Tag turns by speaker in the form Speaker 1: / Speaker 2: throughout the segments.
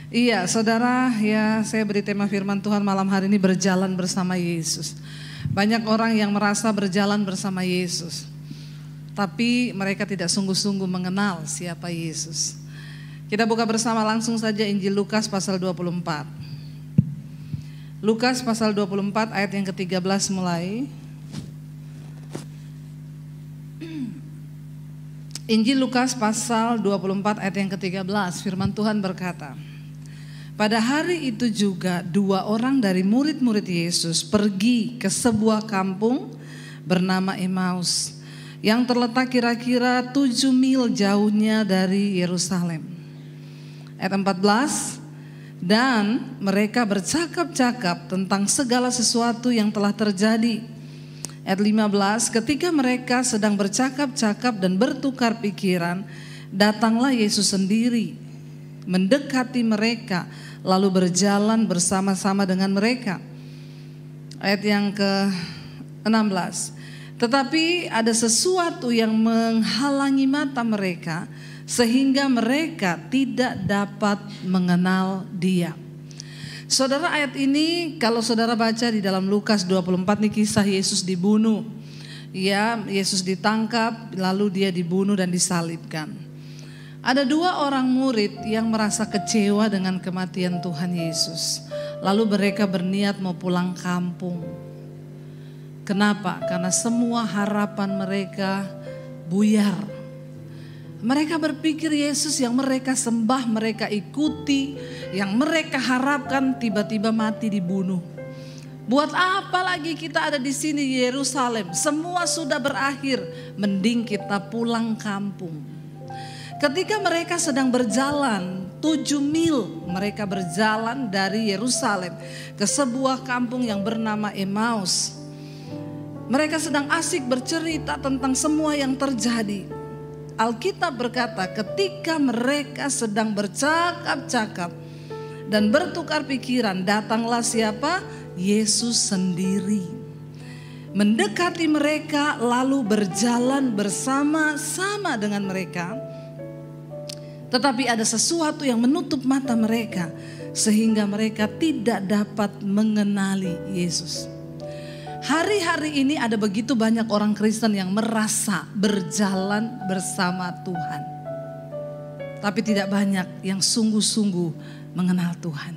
Speaker 1: Iya, saudara, ya saya beri tema firman Tuhan malam hari ini berjalan bersama Yesus. Banyak orang yang merasa berjalan bersama Yesus, tapi mereka tidak sungguh-sungguh mengenal siapa Yesus. Kita buka bersama langsung saja Injil Lukas pasal 24. Lukas pasal 24 ayat yang ke-13 mulai. Injil Lukas pasal 24 ayat yang ke-13, firman Tuhan berkata, pada hari itu juga dua orang dari murid-murid Yesus pergi ke sebuah kampung bernama Emmaus yang terletak kira-kira 7 mil jauhnya dari Yerusalem. Ayat 14, dan mereka bercakap-cakap tentang segala sesuatu yang telah terjadi. Ayat 15, ketika mereka sedang bercakap-cakap dan bertukar pikiran, datanglah Yesus sendiri mendekati mereka, lalu berjalan bersama-sama dengan mereka. Ayat yang ke-16, tetapi ada sesuatu yang menghalangi mata mereka, sehingga mereka tidak dapat mengenal Dia. Saudara, ayat ini kalau saudara baca di dalam Lukas 24 ini kisah Yesus dibunuh. Ya, Yesus ditangkap lalu dia dibunuh dan disalibkan. Ada dua orang murid yang merasa kecewa dengan kematian Tuhan Yesus. Lalu mereka berniat mau pulang kampung. Kenapa? Karena semua harapan mereka buyar. Mereka berpikir Yesus yang mereka sembah, mereka ikuti, yang mereka harapkan tiba-tiba mati dibunuh. Buat apa lagi kita ada di sini Yerusalem? Semua sudah berakhir, mending kita pulang kampung. Ketika mereka sedang berjalan 7 mil, mereka berjalan dari Yerusalem ke sebuah kampung yang bernama Emmaus. Mereka sedang asik bercerita tentang semua yang terjadi. Alkitab berkata ketika mereka sedang bercakap-cakap dan bertukar pikiran, datanglah siapa? Yesus sendiri. Mendekati mereka lalu berjalan bersama-sama dengan mereka. Tetapi ada sesuatu yang menutup mata mereka sehingga mereka tidak dapat mengenali Yesus. Hari-hari ini ada begitu banyak orang Kristen yang merasa berjalan bersama Tuhan, tapi tidak banyak yang sungguh-sungguh mengenal Tuhan.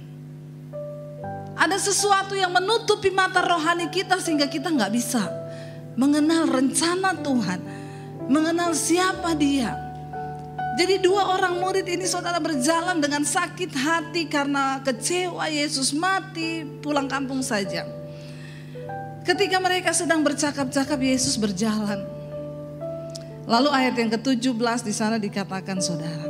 Speaker 1: Ada sesuatu yang menutupi mata rohani kita sehingga kita nggak bisa mengenal rencana Tuhan, mengenal siapa Dia. Jadi dua orang murid ini saudara berjalan dengan sakit hati karena kecewa Yesus mati, pulang kampung saja. Ketika mereka sedang bercakap-cakap, Yesus berjalan. Lalu ayat yang ke-17 di sana dikatakan saudara,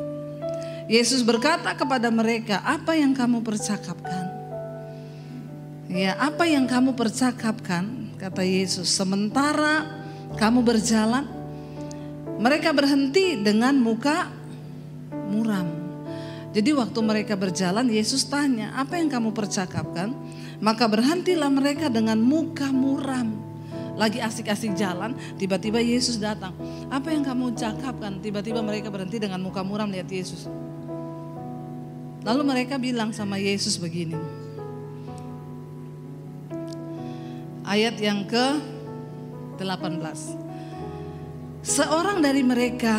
Speaker 1: Yesus berkata kepada mereka, apa yang kamu percakapkan? Ya, apa yang kamu percakapkan? Kata Yesus, sementara kamu berjalan, mereka berhenti dengan muka muram. Jadi waktu mereka berjalan, Yesus tanya, apa yang kamu percakapkan? Maka berhentilah mereka dengan muka muram. Lagi asik-asik jalan, tiba-tiba Yesus datang. Apa yang kamu cakapkan? Tiba-tiba mereka berhenti dengan muka muram lihat Yesus. Lalu mereka bilang sama Yesus begini. Ayat yang ke-18. Seorang dari mereka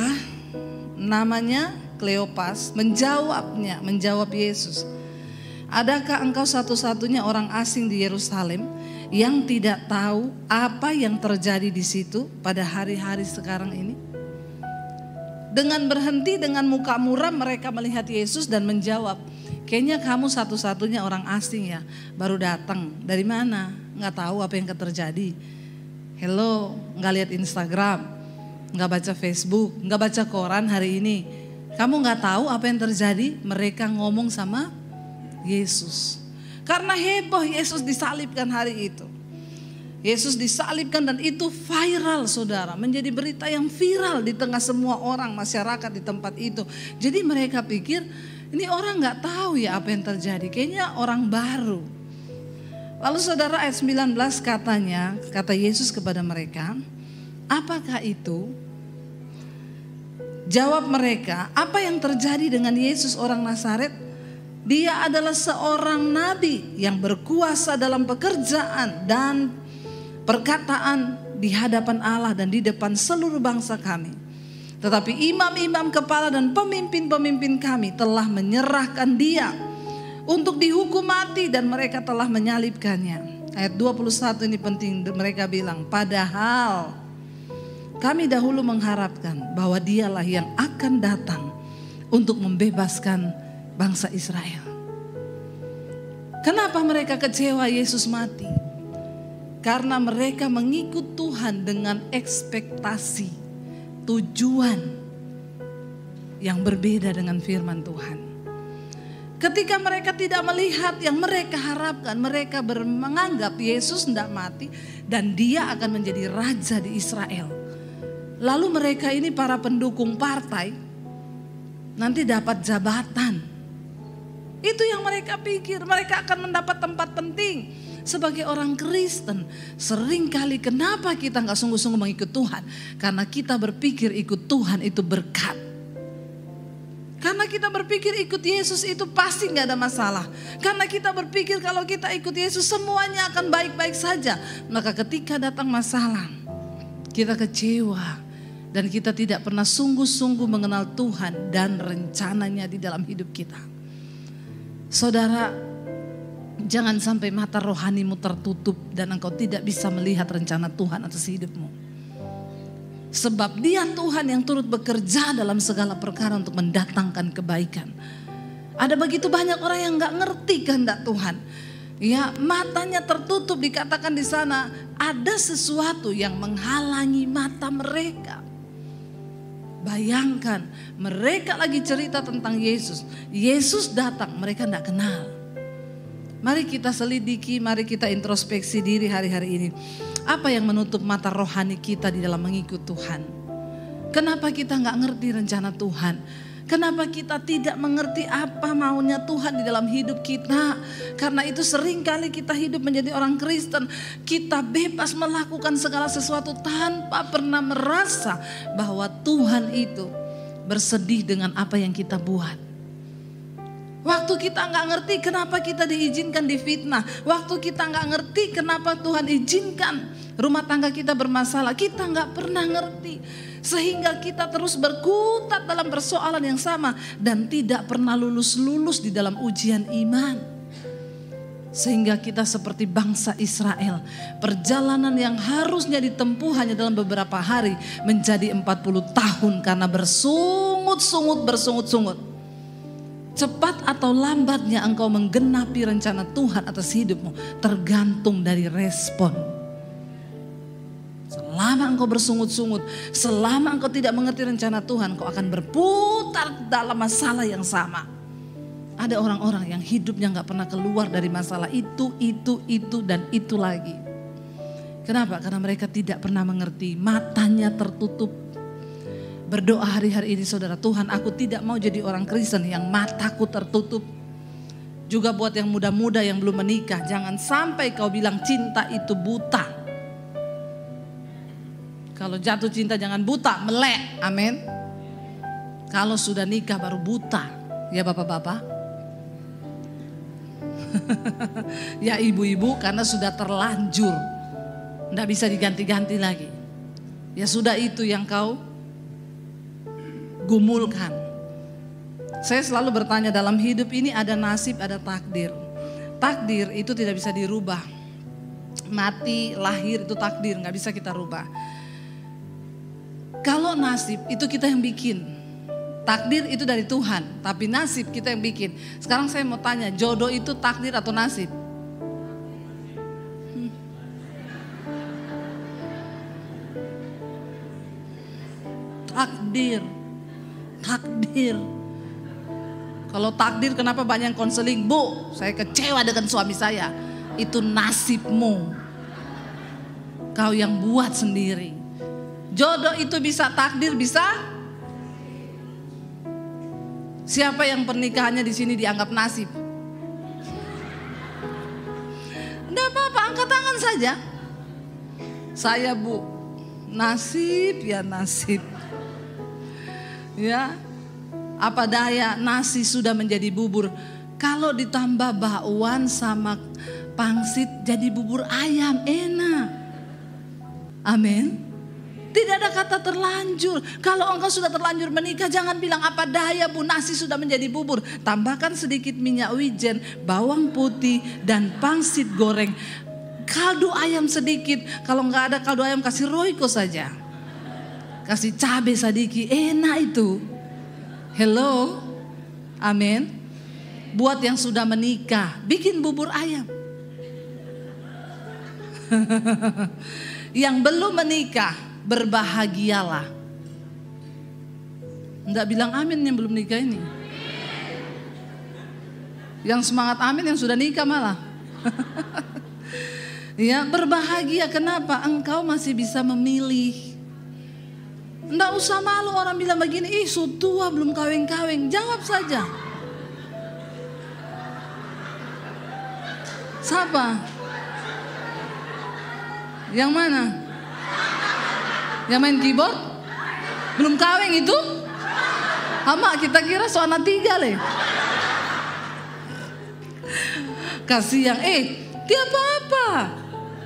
Speaker 1: namanya Kleopas menjawab Yesus, adakah engkau satu-satunya orang asing di Yerusalem yang tidak tahu apa yang terjadi di situ pada hari-hari sekarang ini? Dengan berhenti dengan muka muram mereka melihat Yesus dan menjawab, kayaknya kamu satu-satunya orang asing ya, baru datang. Dari mana? Nggak tahu apa yang terjadi. Hello, nggak lihat Instagram, nggak baca Facebook, nggak baca koran hari ini. Kamu nggak tahu apa yang terjadi? Mereka ngomong sama Yesus. Karena heboh Yesus disalibkan hari itu. Yesus disalibkan dan itu viral saudara. Menjadi berita yang viral di tengah semua orang masyarakat di tempat itu. Jadi mereka pikir ini orang nggak tahu ya apa yang terjadi. Kayaknya orang baru. Lalu saudara ayat 19 kata Yesus kepada mereka, apakah itu? Jawab mereka, apa yang terjadi dengan Yesus orang Nazaret? Dia adalah seorang nabi yang berkuasa dalam pekerjaan dan perkataan di hadapan Allah dan di depan seluruh bangsa kami. Tetapi imam-imam kepala dan pemimpin-pemimpin kami telah menyerahkan dia untuk dihukum mati dan mereka telah menyalibkannya. Ayat 21 ini penting, mereka bilang, padahal kami dahulu mengharapkan bahwa dialah yang akan datang untuk membebaskan bangsa Israel. Kenapa mereka kecewa Yesus mati? Karena mereka mengikut Tuhan dengan ekspektasi, tujuan yang berbeda dengan firman Tuhan. Ketika mereka tidak melihat yang mereka harapkan, mereka menganggap Yesus tidak mati dan dia akan menjadi raja di Israel. Lalu mereka ini para pendukung partai nanti dapat jabatan. Itu yang mereka pikir, mereka akan mendapat tempat penting. Sebagai orang Kristen, seringkali kenapa kita gak sungguh-sungguh mengikut Tuhan? Karena kita berpikir ikut Tuhan itu berkat. Karena kita berpikir ikut Yesus itu pasti gak ada masalah. Karena kita berpikir kalau kita ikut Yesus semuanya akan baik-baik saja. Maka ketika datang masalah, kita kecewa. Dan kita tidak pernah sungguh-sungguh mengenal Tuhan dan rencananya di dalam hidup kita. Saudara, jangan sampai mata rohanimu tertutup dan engkau tidak bisa melihat rencana Tuhan atas hidupmu. Sebab dia Tuhan yang turut bekerja dalam segala perkara untuk mendatangkan kebaikan. Ada begitu banyak orang yang gak ngerti kehendak Tuhan. Ya, matanya tertutup, dikatakan di sana ada sesuatu yang menghalangi mata mereka. Bayangkan, mereka lagi cerita tentang Yesus. Yesus datang, mereka gak kenal. Mari kita selidiki, mari kita introspeksi diri hari-hari ini. Apa yang menutup mata rohani kita di dalam mengikut Tuhan? Kenapa kita gak ngerti rencana Tuhan? Kenapa kita tidak mengerti apa maunya Tuhan di dalam hidup kita? Karena itu seringkali kita hidup menjadi orang Kristen. Kita bebas melakukan segala sesuatu tanpa pernah merasa bahwa Tuhan itu bersedih dengan apa yang kita buat. Waktu kita gak ngerti kenapa kita diizinkan difitnah. Waktu kita gak ngerti kenapa Tuhan izinkan rumah tangga kita bermasalah. Kita gak pernah ngerti. Sehingga kita terus berkutat dalam persoalan yang sama. Dan tidak pernah lulus-lulus di dalam ujian iman. Sehingga kita seperti bangsa Israel. Perjalanan yang harusnya ditempuh hanya dalam beberapa hari menjadi 40 tahun karena bersungut-sungut. Cepat atau lambatnya engkau menggenapi rencana Tuhan atas hidupmu tergantung dari respon. Selama engkau bersungut-sungut, selama engkau tidak mengerti rencana Tuhan, engkau akan berputar dalam masalah yang sama. Ada orang-orang yang hidupnya gak pernah keluar dari masalah itu dan itu lagi. Kenapa? Karena mereka tidak pernah mengerti, matanya tertutup. Berdoa hari-hari ini saudara, Tuhan aku tidak mau jadi orang Kristen yang mataku tertutup. Juga buat yang muda-muda yang belum menikah, jangan sampai kau bilang cinta itu buta. Kalau jatuh cinta jangan buta, melek, amin. Kalau sudah nikah baru buta, ya bapak-bapak. Ya ibu-ibu karena sudah terlanjur, nggak bisa diganti-ganti lagi. Ya sudah itu yang kau gumulkan. Saya selalu bertanya dalam hidup ini ada nasib, ada takdir. Takdir itu tidak bisa dirubah. Mati, lahir itu takdir, nggak bisa kita rubah. Kalau nasib itu kita yang bikin. Takdir itu dari Tuhan, tapi nasib kita yang bikin. Sekarang saya mau tanya, jodoh itu takdir atau nasib? Takdir. Takdir. Kalau takdir kenapa banyak konseling? Bu, saya kecewa dengan suami saya. Itu nasibmu. Kau yang buat sendiri. Jodoh itu bisa takdir, bisa. Siapa yang pernikahannya di sini dianggap nasib? Enggak apa-apa, angkat tangan saja. Saya bu, nasib ya nasib. Ya, apa daya nasi sudah menjadi bubur. Kalau ditambah bakwan sama pangsit jadi bubur ayam, enak. Amin. Tidak ada kata terlanjur. Kalau engkau sudah terlanjur menikah, jangan bilang apa daya bu, nasi sudah menjadi bubur. Tambahkan sedikit minyak wijen, bawang putih, dan pangsit goreng. Kaldu ayam sedikit. Kalau nggak ada kaldu ayam, kasih roiko saja. Kasih cabai sedikit, enak itu. Hello, amin. Buat yang sudah menikah, bikin bubur ayam. Yang belum menikah, berbahagialah. Enggak bilang amin yang belum nikah ini. Yang semangat amin yang sudah nikah malah. Ya, berbahagia. Kenapa? Engkau masih bisa memilih. Enggak usah malu orang bilang begini, ih su tua belum kawin-kawin. Jawab saja. Siapa? Yang mana? Yang main keyboard? Belum kawin itu? Hama kita kira so anak 3 leh. Kasih yang dia apa-apa.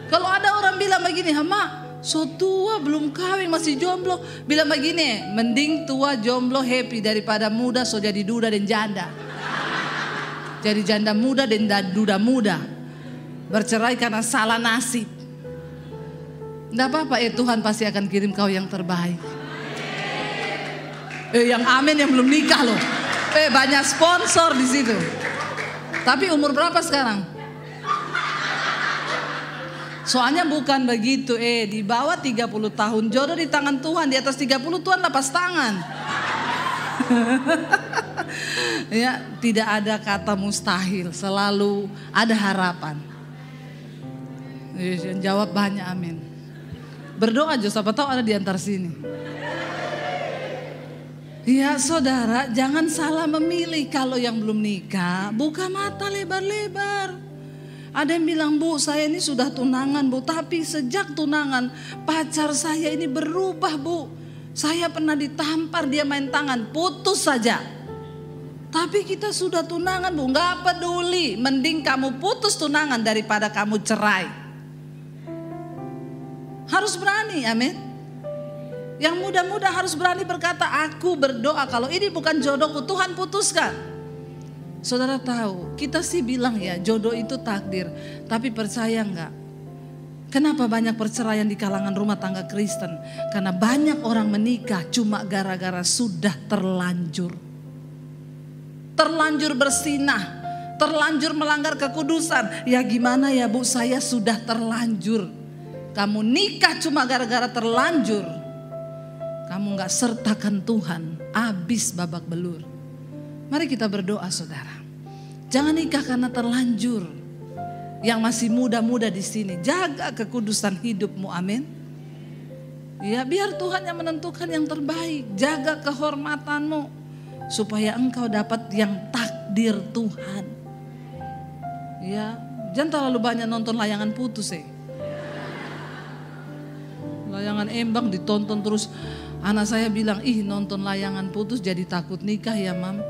Speaker 1: Kalau ada orang bilang begini, Hama so tua belum kawin masih jomblo. Bilang begini, mending tua jomblo happy daripada muda so jadi duda dan janda. Jadi janda muda dan duda muda. Bercerai karena salah nasib. Tidak apa-apa, Tuhan pasti akan kirim kau yang terbaik. Yang amin yang belum nikah loh. Banyak sponsor di situ. Tapi umur berapa sekarang? Soalnya bukan begitu. Di bawah 30 tahun jodoh di tangan Tuhan. Di atas 30 Tuhan lepas tangan. Ya, tidak ada kata mustahil. Selalu ada harapan. Yang jawab banyak amin. Berdoa aja, siapa tahu ada di antar sini. Ya saudara, jangan salah memilih. Kalau yang belum nikah, buka mata lebar-lebar. Ada yang bilang, bu saya ini sudah tunangan bu, tapi sejak tunangan pacar saya ini berubah bu. Saya pernah ditampar, dia main tangan, putus saja. Tapi kita sudah tunangan bu, gak peduli. Mending kamu putus tunangan daripada kamu cerai. Harus berani, amin. Yang muda-muda harus berani berkata, aku berdoa kalau ini bukan jodohku, Tuhan putuskan. Saudara tahu, kita sih bilang ya jodoh itu takdir. Tapi percaya enggak? Kenapa banyak perceraian di kalangan rumah tangga Kristen? Karena banyak orang menikah cuma gara-gara sudah terlanjur. Terlanjur bersinah, terlanjur melanggar kekudusan. Ya gimana ya bu, saya sudah terlanjur. Kamu nikah cuma gara-gara terlanjur. Kamu gak sertakan Tuhan, habis babak belur. Mari kita berdoa saudara. Jangan nikah karena terlanjur. Yang masih muda-muda di sini, jaga kekudusan hidupmu, amin. Ya, biar Tuhan yang menentukan yang terbaik. Jaga kehormatanmu supaya engkau dapat yang takdir Tuhan. Ya, jangan terlalu banyak nonton layangan putus Layangan embang ditonton terus. Anak saya bilang, ih nonton layangan putus jadi takut nikah ya mam.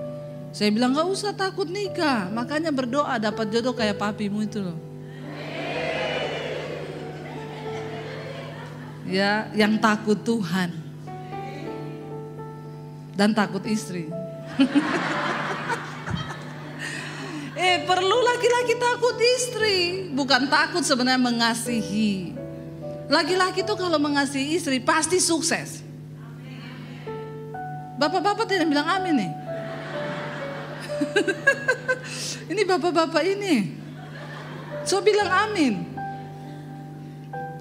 Speaker 1: Saya bilang gak usah takut nikah. Makanya berdoa dapat jodoh kayak papimu itu loh. Ya, yang takut Tuhan. Dan takut istri. Perlu laki-laki takut istri. Bukan takut sebenarnya, mengasihi. Laki-laki tuh kalau mengasihi istri pasti sukses. Bapak-bapak tidak bilang amin nih. Ini bapak-bapak ini. So bilang amin.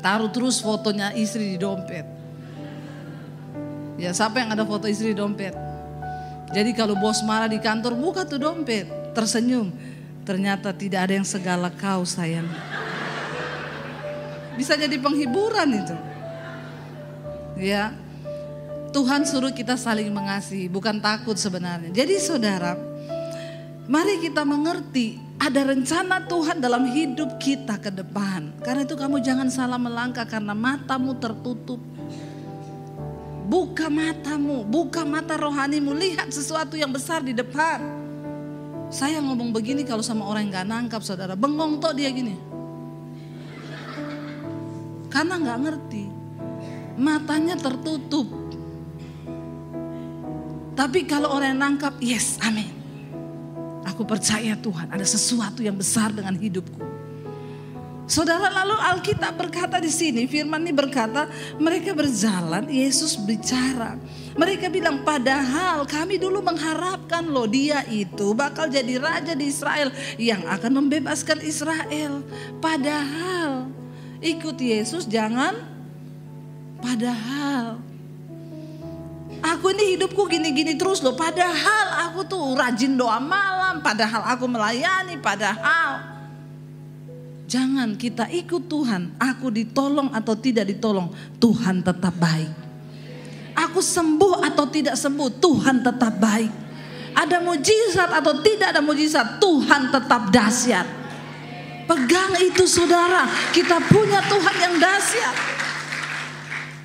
Speaker 1: Taruh terus fotonya istri di dompet. Ya, siapa yang ada foto istri di dompet? Jadi kalau bos marah di kantor, buka tuh dompet, tersenyum. Ternyata tidak ada yang segala kau sayang. Bisa jadi penghiburan itu. Ya. Tuhan suruh kita saling mengasihi, bukan takut sebenarnya. Jadi saudara, mari kita mengerti ada rencana Tuhan dalam hidup kita ke depan. Karena itu kamu jangan salah melangkah karena matamu tertutup. Buka matamu, buka mata rohanimu, lihat sesuatu yang besar di depan. Saya ngomong begini kalau sama orang yang gak nangkap saudara, bengong tok dia gini. Karena gak ngerti, matanya tertutup. Tapi kalau orang yang nangkap, yes, amin. Aku percaya Tuhan ada sesuatu yang besar dengan hidupku. Saudara, lalu Alkitab berkata di sini, firman ini berkata, mereka berjalan, Yesus bicara. Mereka bilang, padahal kami dulu mengharapkan loh dia itu bakal jadi raja di Israel yang akan membebaskan Israel. Padahal ikut Yesus jangan padahal. Aku ini hidupku gini-gini terus loh, padahal aku tuh rajin doa malam, padahal aku melayani, padahal. Jangan kita ikut Tuhan, aku ditolong atau tidak ditolong, Tuhan tetap baik. Aku sembuh atau tidak sembuh, Tuhan tetap baik. Ada mujizat atau tidak ada mujizat, Tuhan tetap dahsyat. Pegang itu saudara, kita punya Tuhan yang dahsyat.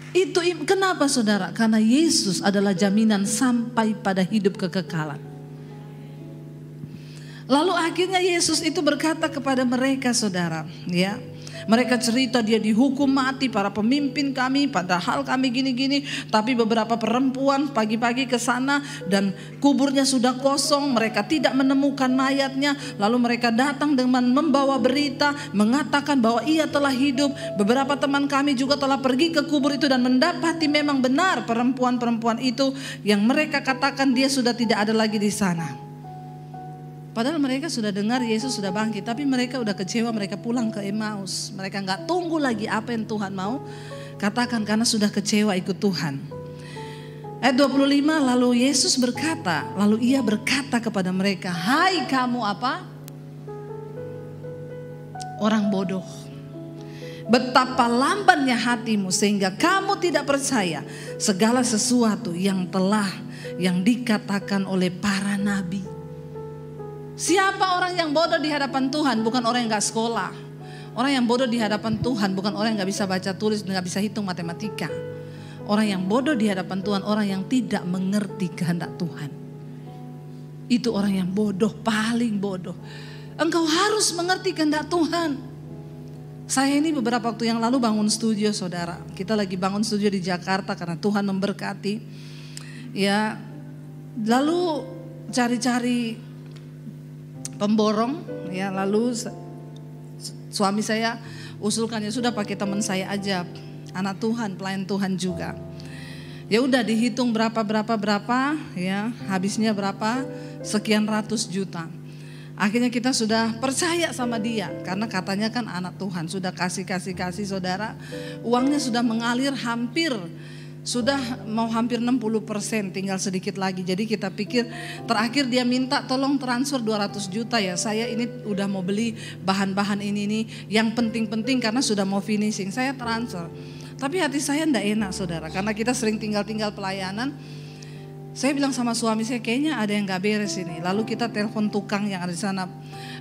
Speaker 1: Itu kenapa saudara? Karena Yesus adalah jaminan sampai pada hidup kekekalan. Lalu akhirnya Yesus itu berkata kepada mereka saudara, ya. Mereka cerita dia dihukum mati, para pemimpin kami, padahal kami gini-gini. Tapi beberapa perempuan pagi-pagi ke sana dan kuburnya sudah kosong, mereka tidak menemukan mayatnya. Lalu mereka datang dengan membawa berita, mengatakan bahwa ia telah hidup. Beberapa teman kami juga telah pergi ke kubur itu dan mendapati memang benar perempuan-perempuan itu yang mereka katakan dia sudah tidak ada lagi di sana. Padahal mereka sudah dengar Yesus sudah bangkit, tapi mereka udah kecewa, mereka pulang ke Emmaus. Mereka gak tunggu lagi apa yang Tuhan mau katakan karena sudah kecewa ikut Tuhan. Ayat 25, lalu Yesus berkata, lalu ia berkata kepada mereka, hai kamu apa? Orang bodoh. Betapa lambannya hatimu sehingga kamu tidak percaya segala sesuatu yang dikatakan oleh para nabi. Siapa orang yang bodoh di hadapan Tuhan? Bukan orang yang gak sekolah. Orang yang bodoh di hadapan Tuhan bukan orang yang gak bisa baca tulis dan gak bisa hitung matematika. Orang yang bodoh di hadapan Tuhan, orang yang tidak mengerti kehendak Tuhan. Itu orang yang bodoh, paling bodoh. Engkau harus mengerti kehendak Tuhan. Saya ini beberapa waktu yang lalu bangun studio saudara. Kita lagi bangun studio di Jakarta karena Tuhan memberkati. Ya, lalu cari-cari pemborong, ya, lalu suami saya usulkan ya sudah pakai teman saya aja, anak Tuhan, pelayan Tuhan juga. Ya udah dihitung berapa, ya habisnya berapa, sekian ratus juta. Akhirnya kita sudah percaya sama dia karena katanya kan anak Tuhan, sudah kasih saudara, uangnya sudah mengalir sudah mau hampir 60%, tinggal sedikit lagi. Jadi kita pikir, terakhir dia minta tolong transfer 200 juta ya. Saya ini udah mau beli bahan-bahan ini yang penting-penting karena sudah mau finishing. Saya transfer. Tapi hati saya enggak enak saudara, karena kita sering tinggal-tinggal pelayanan. Saya bilang sama suami saya, kayaknya ada yang gak beres ini. Lalu kita telepon tukang yang ada di sana.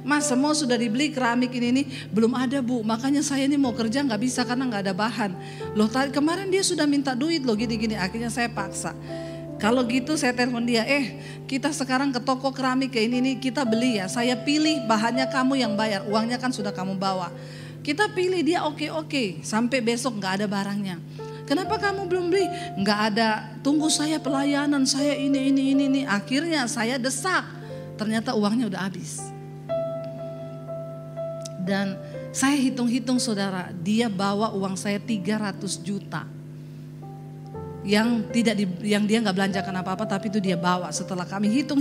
Speaker 1: Mas, semua sudah dibeli keramik ini belum ada bu. Makanya saya ini mau kerja gak bisa karena gak ada bahan. Loh kemarin dia sudah minta duit loh gini-gini. Akhirnya saya paksa. Kalau gitu saya telepon dia, kita sekarang ke toko keramik kayak ini kita beli ya. Saya pilih bahannya, kamu yang bayar. Uangnya kan sudah kamu bawa. Kita pilih, dia oke. Sampai besok gak ada barangnya. Kenapa kamu belum beli? Nggak ada, tunggu saya pelayanan, saya ini. Akhirnya saya desak, ternyata uangnya udah habis. Dan saya hitung-hitung saudara, dia bawa uang saya 300 juta. Yang dia nggak belanjakan apa-apa, tapi itu dia bawa. Setelah kami hitung.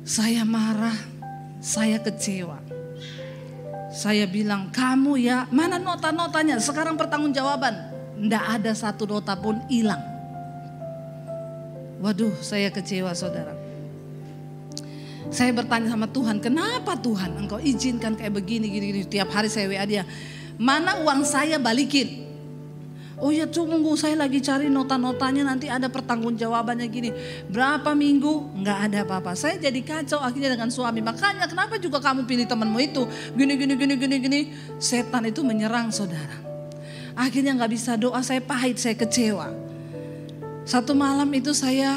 Speaker 1: Saya marah, saya kecewa. Saya bilang, kamu ya, mana nota-notanya? Sekarang pertanggungjawaban. Nggak ada satu nota pun hilang. Waduh, saya kecewa saudara. Saya bertanya sama Tuhan, kenapa Tuhan engkau izinkan kayak begini. Tiap hari saya WA dia, mana uang saya balikin. Oh ya tunggu, saya lagi cari nota-notanya, nanti ada pertanggungjawabannya gini. Berapa minggu nggak ada apa-apa. Saya jadi kacau akhirnya dengan suami. Makanya kenapa juga kamu pilih temanmu itu gini. Setan itu menyerang saudara. Akhirnya nggak bisa doa, saya pahit, saya kecewa. Satu malam itu saya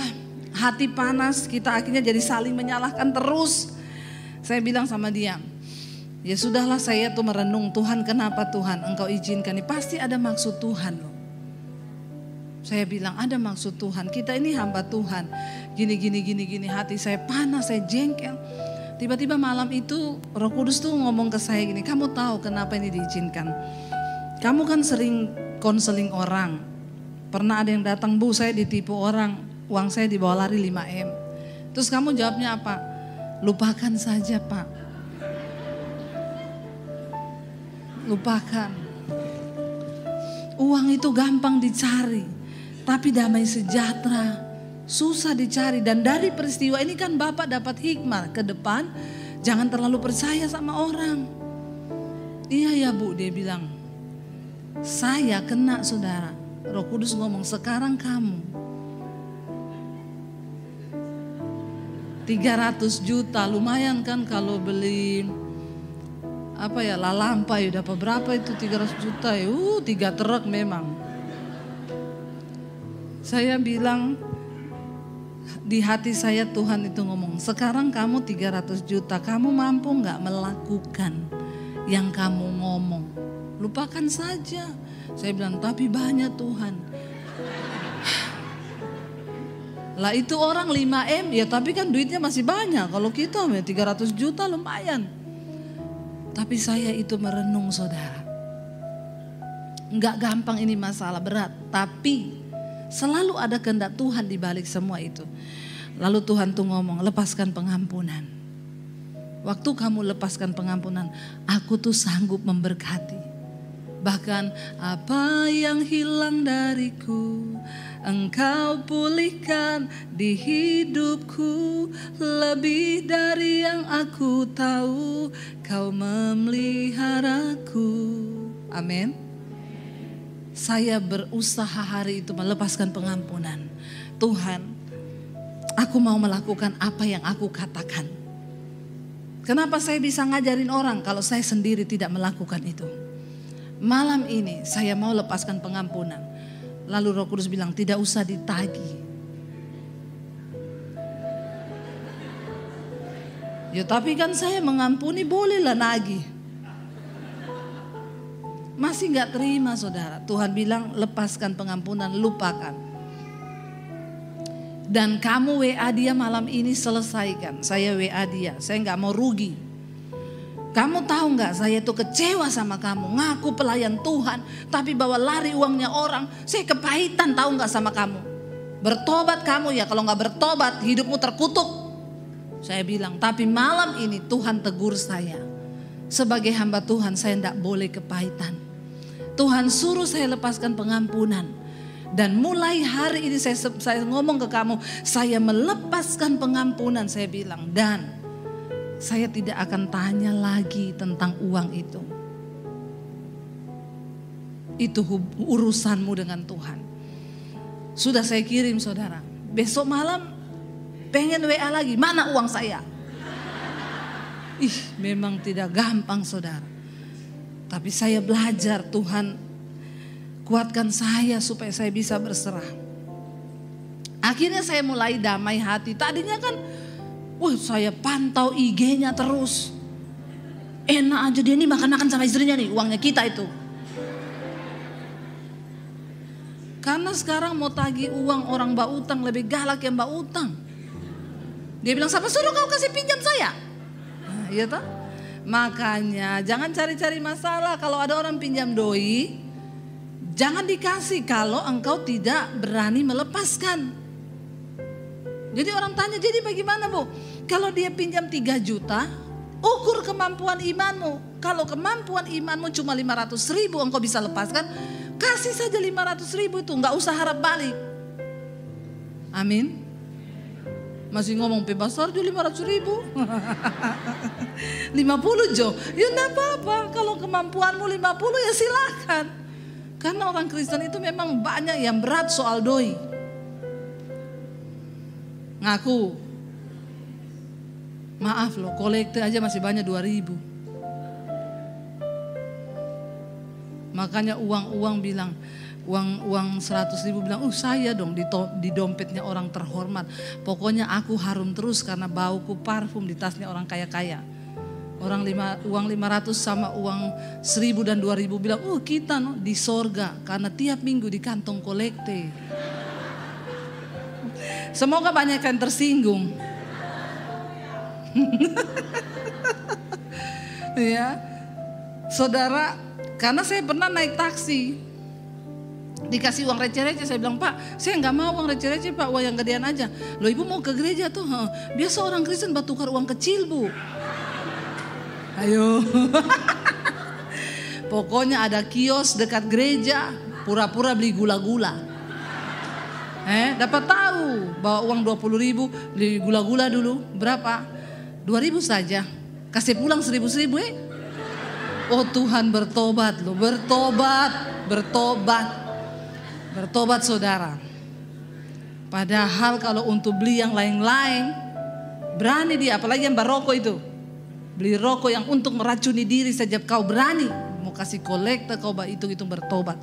Speaker 1: hati panas, kita akhirnya jadi saling menyalahkan terus. Saya bilang sama dia, ya sudahlah, saya tuh merenung, Tuhan kenapa Tuhan engkau izinkan ini, pasti ada maksud Tuhan loh. Saya bilang ada maksud Tuhan, kita ini hamba Tuhan. Gini, hati saya panas, saya jengkel. Tiba-tiba malam itu Roh Kudus tuh ngomong ke saya gini, kamu tahu kenapa ini diizinkan? Kamu kan sering konseling orang. Pernah ada yang datang, Bu saya ditipu orang, uang saya dibawa lari 5M. Terus kamu jawabnya apa? Lupakan saja Pak. Lupakan. Uang itu gampang dicari, tapi damai sejahtera susah dicari. Dan dari peristiwa ini kan Bapak dapat hikmah ke depan, jangan terlalu percaya sama orang. Iya ya Bu, dia bilang. Saya kena saudara. Roh Kudus ngomong, sekarang kamu 300 juta, lumayan kan kalau beli apa ya, lalampai udah berapa itu 300 juta ya, 3 truk memang. Saya bilang di hati saya, Tuhan itu ngomong, sekarang kamu 300 juta, kamu mampu gak melakukan yang kamu ngomong? Lupakan saja. Saya bilang, tapi banyak Tuhan. Lah itu orang 5M, ya tapi kan duitnya masih banyak. Kalau kita 300 juta lumayan. Tapi saya itu merenung saudara. Enggak gampang ini masalah, berat. Tapi selalu ada kehendak Tuhan di balik semua itu. Lalu Tuhan tuh ngomong, lepaskan pengampunan. Waktu kamu lepaskan pengampunan, aku tuh sanggup memberkati. Bahkan apa yang hilang dariku, Engkau pulihkan di hidupku. Lebih dari yang aku tahu, Kau memeliharaku. Amin. Saya berusaha hari itu melepaskan pengampunan. Tuhan, aku mau melakukan apa yang aku katakan. Kenapa saya bisa ngajarin orang kalau saya sendiri tidak melakukan itu? Malam ini saya mau lepaskan pengampunan. Lalu Roh Kudus bilang, tidak usah ditagih. Ya tapi kan saya mengampuni, bolehlah nagih. Masih gak terima saudara. Tuhan bilang lepaskan pengampunan, lupakan. Dan kamu WA dia malam ini selesaikan. Saya WA dia, saya gak mau rugi. Kamu tahu gak, saya tuh kecewa sama kamu. Ngaku pelayan Tuhan, tapi bawa lari uangnya orang. Saya kepahitan tahu gak sama kamu. Bertobat kamu ya, kalau gak bertobat hidupmu terkutuk. Saya bilang, tapi malam ini Tuhan tegur saya. Sebagai hamba Tuhan saya gak boleh kepahitan. Tuhan suruh saya lepaskan pengampunan. Dan mulai hari ini saya ngomong ke kamu, saya melepaskan pengampunan. Saya bilang, dan saya tidak akan tanya lagi tentang uang itu. Itu urusanmu dengan Tuhan. Sudah saya kirim saudara. Besok malam pengen WA lagi, mana uang saya? Memang tidak gampang saudara. Tapi saya belajar, Tuhan kuatkan saya supaya saya bisa berserah. Akhirnya saya mulai damai hati. Tadinya kan saya pantau IG-nya terus. Enak aja dia nih makan-makan sama istrinya nih, uangnya kita itu. Karena sekarang mau tagih uang orang mbak utang lebih galak yang mbak utang. Dia bilang, siapa suruh kau kasih pinjam saya? Nah, iya toh? Makanya jangan cari-cari masalah. Kalau ada orang pinjam doi, jangan dikasih kalau engkau tidak berani melepaskan. Jadi orang tanya, jadi bagaimana Bu? Kalau dia pinjam 3 juta, ukur kemampuan imanmu. Kalau kemampuan imanmu cuma 500.000 engkau bisa lepaskan, kasih saja 500.000 itu, gak usah harap balik. Amin. Masih ngomong pebasar jo 500.000. 50 jo, ya enggak apa-apa. Kalau kemampuanmu 50 ya silakan. Karena orang Kristen itu memang banyak yang berat soal doi. Ngaku, maaf loh, kolekte aja masih banyak 2.000. Makanya uang bilang, Uang 100.000 bilang, saya dong di dompetnya orang terhormat. Pokoknya aku harum terus karena bauku parfum di tasnya orang kaya-kaya. Uang 500 sama uang 1.000 dan 2.000 bilang, kita di sorga karena tiap minggu di kantong kolekte. Semoga banyak yang tersinggung. Ya, saudara, karena saya pernah naik taksi. Dikasih uang receh-receh, saya bilang, Pak, saya nggak mau uang receh-receh, Pak, uang yang gedean aja. Loh, Ibu mau ke gereja tuh? Biasa orang Kristen tukar uang kecil, Bu. Ayo. Pokoknya ada kios dekat gereja, pura-pura beli gula-gula. Dapat tahu bawa uang 20.000 beli gula-gula dulu. Berapa? 2.000 saja. Kasih pulang 1.000. Oh, Tuhan, bertobat loh, bertobat saudara. Padahal kalau untuk beli yang lain-lain berani dia, apalagi yang baroko itu. Beli rokok yang untuk meracuni diri saja kau berani. Mau kasih kolektor kau hitung-hitung bertobat.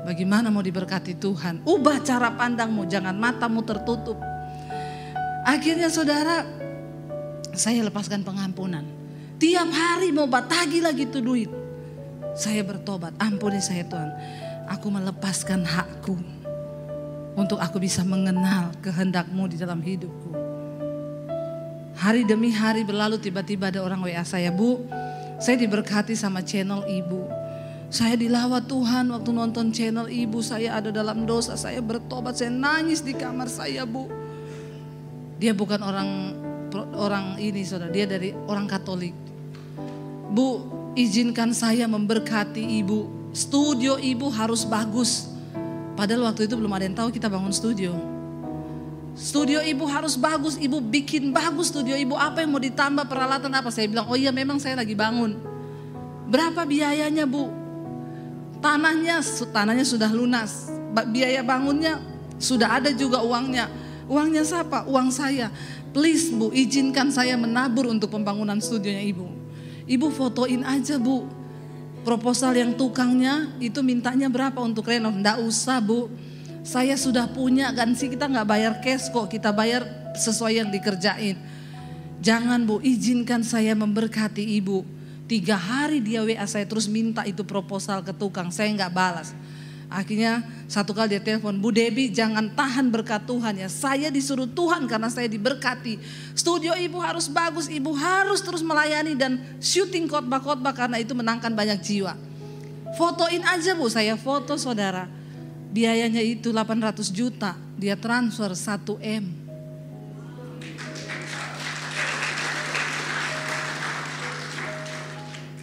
Speaker 1: Bagaimana mau diberkati Tuhan? Ubah cara pandangmu, jangan matamu tertutup. Akhirnya saudara, saya lepaskan pengampunan. Tiap hari mau batagi lagi tuh duit. Saya bertobat, ampuni saya Tuhan. Aku melepaskan hakku untuk aku bisa mengenal kehendak-Mu di dalam hidupku. Hari demi hari berlalu, tiba-tiba ada orang WA saya, Bu, saya diberkati sama channel Ibu. Saya dilawat Tuhan waktu nonton channel Ibu, saya ada dalam dosa, saya bertobat, saya nangis di kamar saya, Bu. Dia bukan orang ini saudara, dia dari orang Katolik. Bu, izinkan saya memberkati Ibu. Studio Ibu harus bagus. Padahal waktu itu belum ada yang tahu kita bangun studio. Studio Ibu harus bagus. Ibu bikin bagus studio Ibu. Apa yang mau ditambah, peralatan apa? Saya bilang, oh iya memang saya lagi bangun. Berapa biayanya, Bu? Tanahnya sudah lunas. Biaya bangunnya sudah ada juga uangnya. Uangnya siapa? Uang saya. Please Bu, izinkan saya menabur untuk pembangunan studionya Ibu. Ibu fotoin aja, Bu. Proposal yang tukangnya itu mintanya berapa untuk renov? Nggak usah, Bu. Saya sudah punya, kan sih kita nggak bayar cash kok, kita bayar sesuai yang dikerjain. Jangan, Bu, izinkan saya memberkati Ibu. 3 hari dia WA saya terus minta itu proposal ke tukang, saya nggak balas. Akhirnya satu kali dia telepon, Bu Debbie, jangan tahan berkat Tuhan ya. Saya disuruh Tuhan karena saya diberkati. Studio Ibu harus bagus, Ibu harus terus melayani dan syuting khotbah-khotbah karena itu menangkan banyak jiwa. Fotoin aja, Bu, saya foto saudara. Biayanya itu 800 juta, dia transfer 1 M.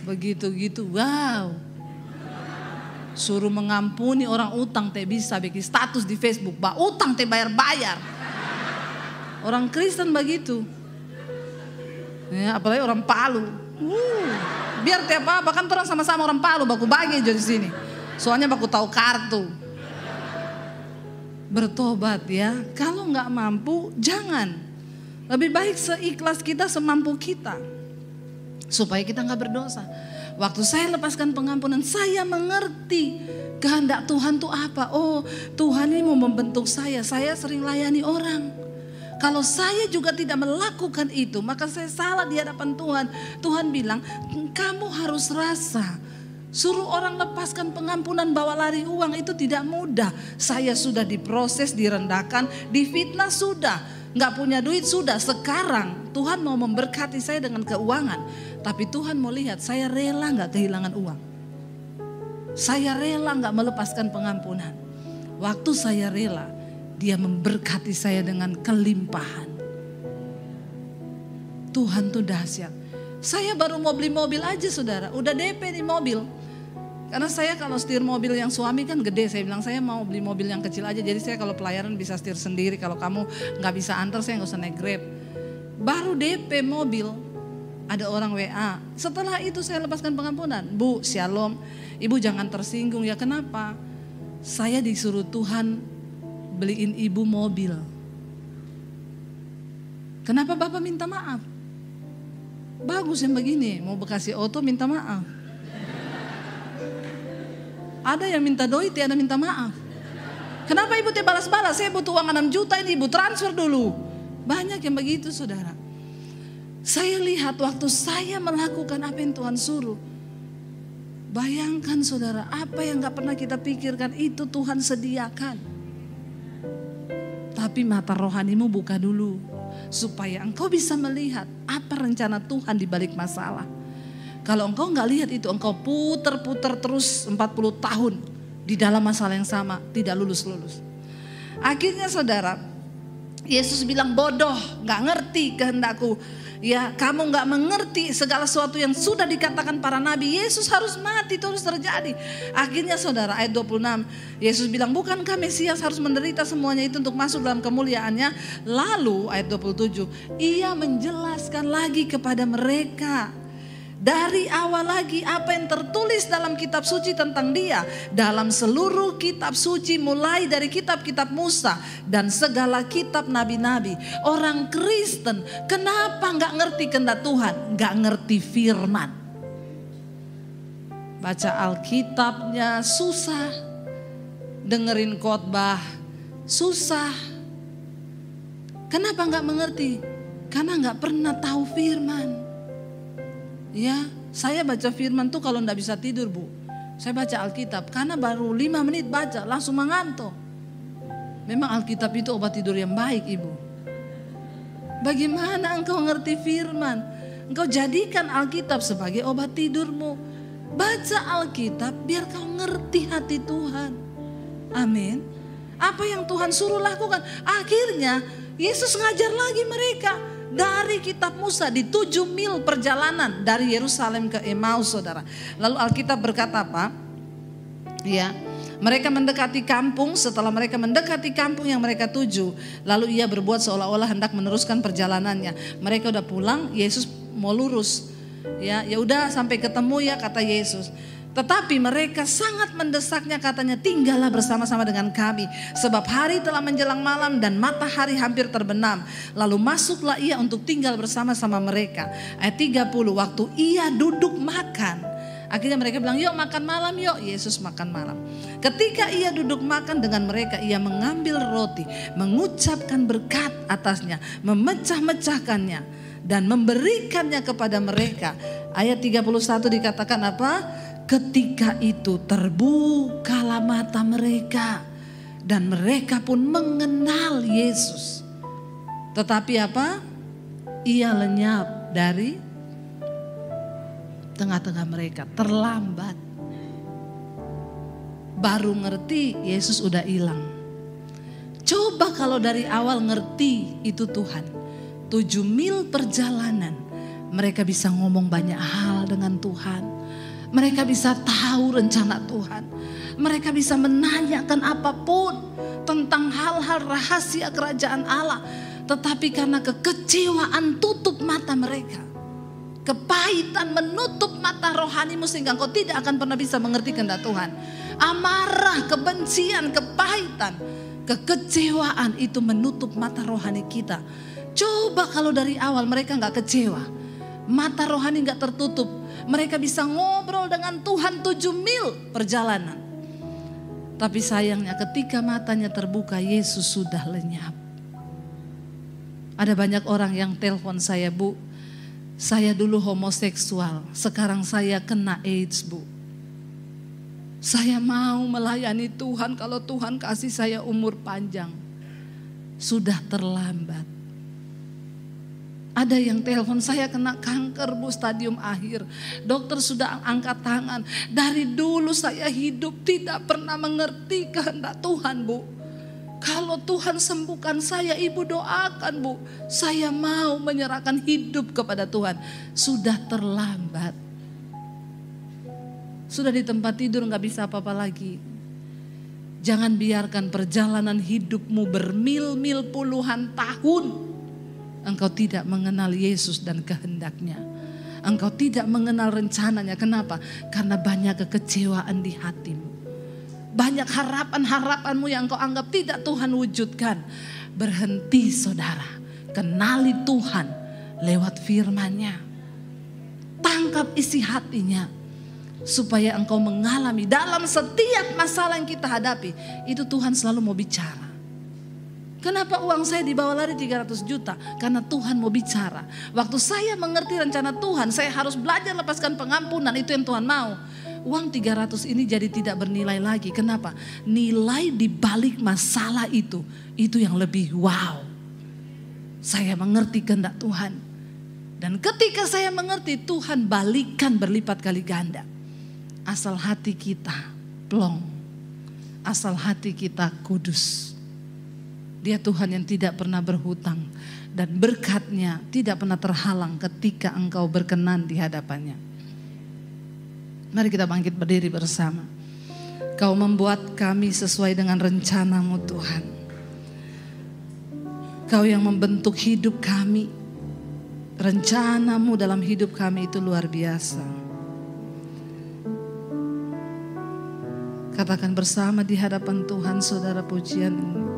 Speaker 1: Begitu-gitu, wow. Suruh mengampuni orang utang teh bisa bikin status di Facebook, bah utang teh bayar-bayar. Orang Kristen begitu. Ya, apalagi orang Palu. Biar tiap apa kan orang sama-sama orang Palu baku bagi aja di sini. Soalnya baku tahu kartu. Bertobat ya. Kalau nggak mampu jangan. Lebih baik seikhlas kita, semampu kita. Supaya kita nggak berdosa. Waktu saya lepaskan pengampunan, saya mengerti kehendak Tuhan itu apa. Oh, Tuhan ini mau membentuk saya. Saya sering layani orang. Kalau saya juga tidak melakukan itu, maka saya salah di hadapan Tuhan. Tuhan bilang, kamu harus rasa. Suruh orang lepaskan pengampunan, bawa lari uang itu tidak mudah. Saya sudah diproses, direndahkan, difitnah sudah. Nggak punya duit sudah. Sekarang Tuhan mau memberkati saya dengan keuangan. Tapi Tuhan mau lihat saya rela nggak kehilangan uang. Saya rela nggak melepaskan pengampunan. Waktu saya rela, Dia memberkati saya dengan kelimpahan. Tuhan tuh dahsyat. Saya baru mau beli mobil aja saudara, udah DP di mobil. Karena saya kalau setir mobil yang suami kan gede, saya bilang saya mau beli mobil yang kecil aja. Jadi saya kalau pelayaran bisa setir sendiri. Kalau kamu nggak bisa antar, saya nggak usah naik Grab. Baru DP mobil. Ada orang WA, setelah itu saya lepaskan pengampunan. Bu, shalom, Ibu jangan tersinggung ya. Kenapa? Saya disuruh Tuhan beliin Ibu mobil. Kenapa Bapak minta maaf? Bagus yang begini, mau bekasi auto minta maaf. Ada yang minta doi, tiada minta maaf. Kenapa ibu teh balas-balas? Saya butuh uang 6 juta ini, ibu transfer dulu. Banyak yang begitu saudara. Saya lihat waktu saya melakukan apa yang Tuhan suruh. Bayangkan saudara, apa yang gak pernah kita pikirkan itu Tuhan sediakan. Tapi mata rohanimu buka dulu, supaya engkau bisa melihat apa rencana Tuhan di balik masalah. Kalau engkau gak lihat itu, engkau puter-puter terus 40 tahun di dalam masalah yang sama, tidak lulus-lulus. Akhirnya saudara, Yesus bilang bodoh, gak ngerti kehendakku. Ya, kamu gak mengerti segala sesuatu yang sudah dikatakan para nabi. Yesus harus mati, itu harus terjadi. Akhirnya saudara, ayat 26, Yesus bilang, bukankah Mesias harus menderita semuanya itu untuk masuk dalam kemuliaannya? Lalu ayat 27, ia menjelaskan lagi kepada mereka dari awal lagi apa yang tertulis dalam kitab suci tentang dia. Dalam seluruh kitab suci, mulai dari kitab-kitab Musa dan segala kitab nabi-nabi. Orang Kristen kenapa gak ngerti kehendak Tuhan? Gak ngerti firman. Baca Alkitabnya susah, dengerin khotbah susah. Kenapa gak mengerti? Karena gak pernah tahu firman. Ya, saya baca firman tuh kalau enggak bisa tidur, Bu. Saya baca Alkitab karena baru 5 menit baca langsung mengantuk. Memang Alkitab itu obat tidur yang baik, Ibu. Bagaimana engkau ngerti firman? Engkau jadikan Alkitab sebagai obat tidurmu. Baca Alkitab biar kau ngerti hati Tuhan. Amin. Apa yang Tuhan suruh lakukan? Akhirnya Yesus ngajar lagi mereka. Dari kitab Musa di 7 mil perjalanan dari Yerusalem ke Emmaus saudara. Lalu Alkitab berkata apa? Ya, mereka mendekati kampung. Setelah mereka mendekati kampung yang mereka tuju, lalu ia berbuat seolah-olah hendak meneruskan perjalanannya. Mereka udah pulang, Yesus mau lurus. Ya udah sampai ketemu ya kata Yesus. Tetapi mereka sangat mendesaknya, katanya, tinggallah bersama-sama dengan kami. Sebab hari telah menjelang malam dan matahari hampir terbenam. Lalu masuklah ia untuk tinggal bersama-sama mereka. Ayat 30, waktu ia duduk makan. Akhirnya mereka bilang, yuk makan malam yuk. Yesus makan malam. Ketika ia duduk makan dengan mereka, ia mengambil roti, mengucapkan berkat atasnya, memecah-mecahkannya, dan memberikannya kepada mereka. Ayat 31 dikatakan apa? Ketika itu terbukalah mata mereka dan mereka pun mengenal Yesus. Tetapi apa? Ia lenyap dari tengah-tengah mereka, terlambat. Baru ngerti Yesus udah hilang. Coba kalau dari awal ngerti itu Tuhan. 7 mil perjalanan mereka bisa ngomong banyak hal dengan Tuhan. Mereka bisa tahu rencana Tuhan. Mereka bisa menanyakan apapun tentang hal-hal rahasia kerajaan Allah. Tetapi karena kekecewaan tutup mata mereka. Kepahitan menutup mata rohanimu sehingga engkau tidak akan pernah bisa mengerti kehendak Tuhan. Amarah, kebencian, kepahitan, kekecewaan itu menutup mata rohani kita. Coba kalau dari awal mereka gak kecewa. Mata rohani gak tertutup. Mereka bisa ngobrol dengan Tuhan 7 mil perjalanan. Tapi sayangnya ketika matanya terbuka, Yesus sudah lenyap. Ada banyak orang yang telepon saya, Bu, saya dulu homoseksual, sekarang saya kena AIDS, Bu. Saya mau melayani Tuhan kalau Tuhan kasih saya umur panjang. Sudah terlambat. Ada yang telepon, saya kena kanker, Bu, stadium akhir. Dokter sudah angkat tangan. Dari dulu saya hidup tidak pernah mengerti kehendak Tuhan, Bu. Kalau Tuhan sembuhkan saya, Ibu doakan, Bu. Saya mau menyerahkan hidup kepada Tuhan. Sudah terlambat. Sudah di tempat tidur gak bisa apa-apa lagi. Jangan biarkan perjalanan hidupmu bermil-mil puluhan tahun engkau tidak mengenal Yesus dan kehendaknya. Engkau tidak mengenal rencananya. Kenapa? Karena banyak kekecewaan di hatimu. Banyak harapan-harapanmu yang engkau anggap tidak Tuhan wujudkan. Berhenti saudara. Kenali Tuhan lewat firman-Nya. Tangkap isi hatinya. supaya engkau mengalami dalam setiap masalah yang kita hadapi. Itu Tuhan selalu mau bicara. Kenapa uang saya dibawa lari 300 juta? Karena Tuhan mau bicara. Waktu saya mengerti rencana Tuhan, saya harus belajar lepaskan pengampunan. Itu yang Tuhan mau. Uang 300 ini jadi tidak bernilai lagi. Kenapa? Nilai di balik masalah itu yang lebih wow. Saya mengerti kehendak Tuhan. Dan ketika saya mengerti, Tuhan balikan berlipat kali ganda. Asal hati kita plong. Asal hati kita kudus. Dia Tuhan yang tidak pernah berhutang. Dan berkat-Nya tidak pernah terhalang ketika engkau berkenan di hadapannya. Mari kita bangkit berdiri bersama. Kau membuat kami sesuai dengan rencana-Mu Tuhan. Kau yang membentuk hidup kami. Rencana-Mu dalam hidup kami itu luar biasa. Katakan bersama di hadapan Tuhan, saudara, pujian ini.